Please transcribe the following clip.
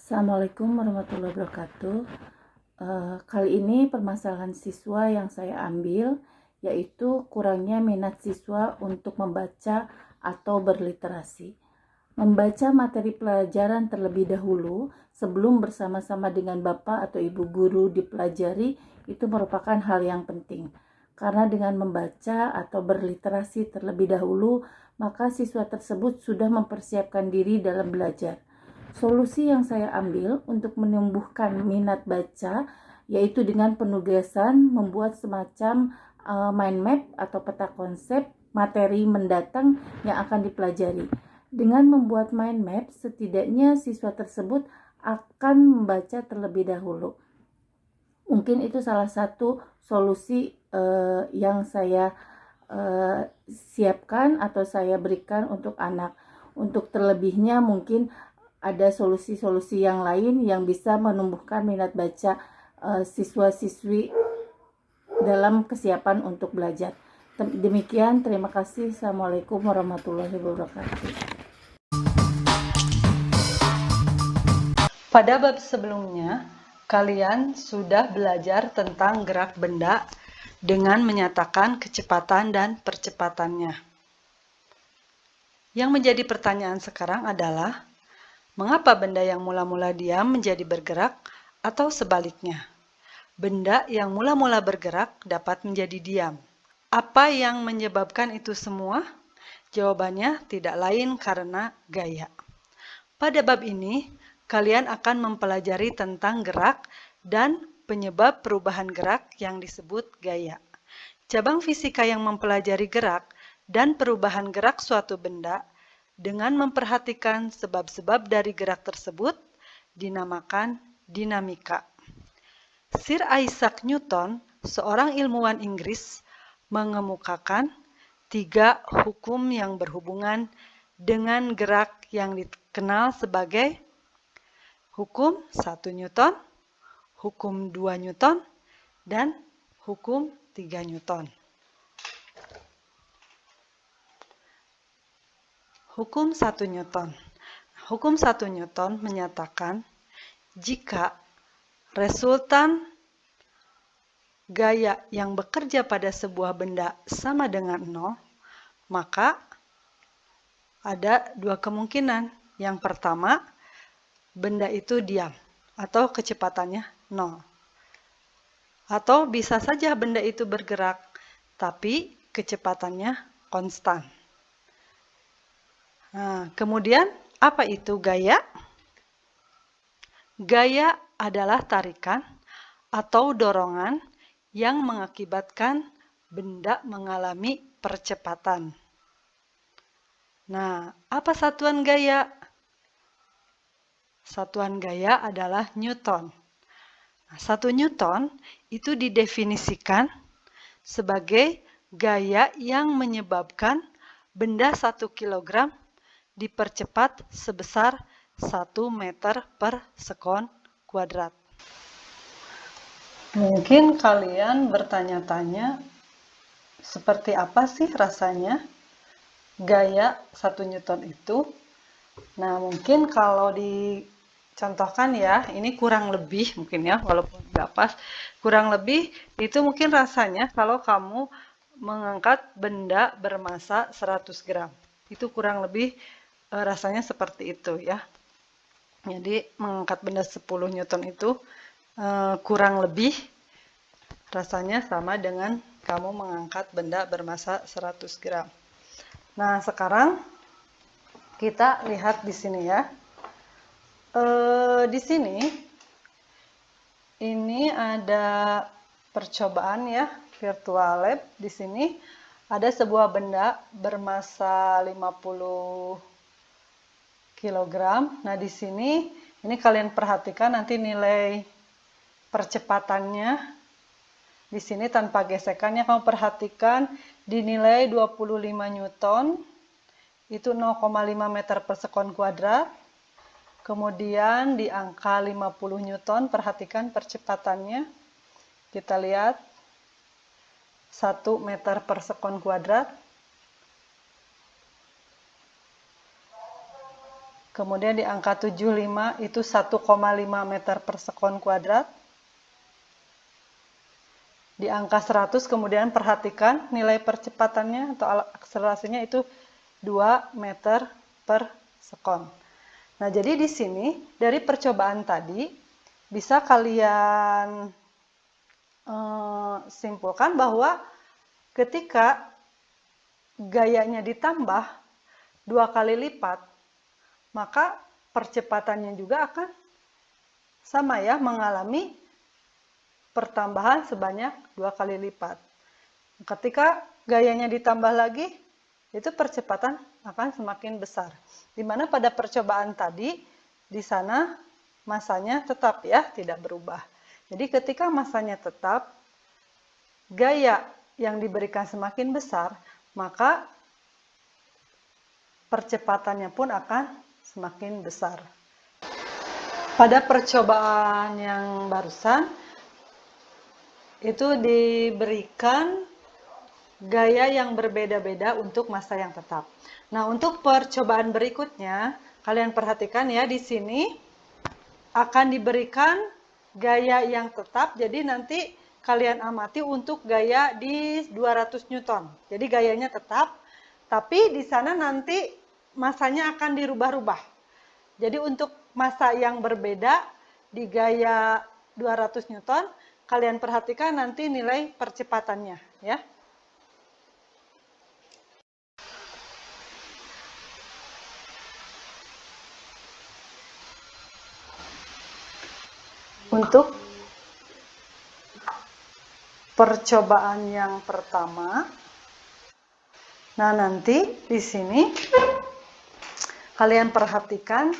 Assalamualaikum warahmatullahi wabarakatuh. Kali ini permasalahan siswa yang saya ambil yaitu kurangnya minat siswa untuk membaca atau berliterasi. Membaca materi pelajaran terlebih dahulu sebelum bersama-sama dengan Bapak atau Ibu guru dipelajari itu merupakan hal yang penting. Karena dengan membaca atau berliterasi terlebih dahulu, maka siswa tersebut sudah mempersiapkan diri dalam belajar. Solusi yang saya ambil untuk menumbuhkan minat baca yaitu dengan penugasan membuat semacam mind map atau peta konsep materi mendatang yang akan dipelajari. Dengan membuat mind map, setidaknya siswa tersebut akan membaca terlebih dahulu. Mungkin itu salah satu solusi yang saya siapkan atau saya berikan untuk anak. Untuk terlebihnya mungkin ada solusi-solusi yang lain yang bisa menumbuhkan minat baca siswa-siswi dalam kesiapan untuk belajar. Demikian, terima kasih. Assalamualaikum warahmatullahi wabarakatuh. Pada bab sebelumnya, kalian sudah belajar tentang gerak benda dengan menyatakan kecepatan dan percepatannya. Yang menjadi pertanyaan sekarang adalah, mengapa benda yang mula-mula diam menjadi bergerak atau sebaliknya? Benda yang mula-mula bergerak dapat menjadi diam. Apa yang menyebabkan itu semua? Jawabannya tidak lain karena gaya. Pada bab ini, kalian akan mempelajari tentang gerak dan penyebab perubahan gerak yang disebut gaya. Cabang fisika yang mempelajari gerak dan perubahan gerak suatu benda dengan memperhatikan sebab-sebab dari gerak tersebut dinamakan dinamika. Sir Isaac Newton, seorang ilmuwan Inggris, mengemukakan 3 hukum yang berhubungan dengan gerak yang dikenal sebagai hukum 1 Newton, hukum 2 Newton, dan hukum 3 Newton. Hukum 1 Newton. Hukum 1 Newton menyatakan jika resultan gaya yang bekerja pada sebuah benda sama dengan 0, maka ada 2 kemungkinan. Yang pertama, benda itu diam atau kecepatannya 0. Atau bisa saja benda itu bergerak, tapi kecepatannya konstan. Nah, kemudian apa itu gaya? Gaya adalah tarikan atau dorongan yang mengakibatkan benda mengalami percepatan. Nah, apa satuan gaya? Satuan gaya adalah Newton. Nah, 1 Newton itu didefinisikan sebagai gaya yang menyebabkan benda 1 kg dipercepat sebesar 1 meter per sekon kuadrat. Mungkin kalian bertanya-tanya, seperti apa sih rasanya gaya 1 Newton itu? Nah, mungkin kalau dicontohkan ya, ini kurang lebih mungkin ya, walaupun nggak pas, kurang lebih itu mungkin rasanya kalau kamu mengangkat benda bermasa 100 gram. Itu kurang lebih rasanya seperti itu ya. Jadi mengangkat benda 10 Newton itu kurang lebih rasanya sama dengan kamu mengangkat benda bermasa 100 gram. Nah, sekarang kita lihat di sini ya. Di sini ini ada percobaan ya, virtual lab. Di sini ada sebuah benda bermasa 50 kg. Nah, di sini ini kalian perhatikan nanti nilai percepatannya. Di sini tanpa gesekannya kamu perhatikan dinilai 25 Newton. Itu 0,5 meter per sekon kuadrat. Kemudian di angka 50 Newton, perhatikan percepatannya. Kita lihat 1 meter per sekon kuadrat. Kemudian di angka 75 itu 1,5 meter per sekon kuadrat. Di angka 100 kemudian perhatikan nilai percepatannya atau akselerasinya itu 2 meter per sekon. Nah, jadi di sini dari percobaan tadi bisa kalian simpulkan bahwa ketika gayanya ditambah 2 kali lipat, maka percepatannya juga akan sama ya, mengalami pertambahan sebanyak 2 kali lipat. Ketika gayanya ditambah lagi, itu percepatan akan semakin besar. Di mana pada percobaan tadi, di sana masanya tetap ya, tidak berubah. Jadi ketika masanya tetap, gaya yang diberikan semakin besar, maka percepatannya pun akan semakin besar. Pada percobaan yang barusan, itu diberikan gaya yang berbeda-beda untuk massa yang tetap. Nah, untuk percobaan berikutnya, kalian perhatikan ya, di sini akan diberikan gaya yang tetap, jadi nanti kalian amati untuk gaya di 200 Newton. Jadi gayanya tetap, tapi di sana nanti massanya akan dirubah-rubah. Jadi untuk massa yang berbeda di gaya 200 Newton, kalian perhatikan nanti nilai percepatannya ya. Untuk percobaan yang pertama, nah nanti di sini kalian perhatikan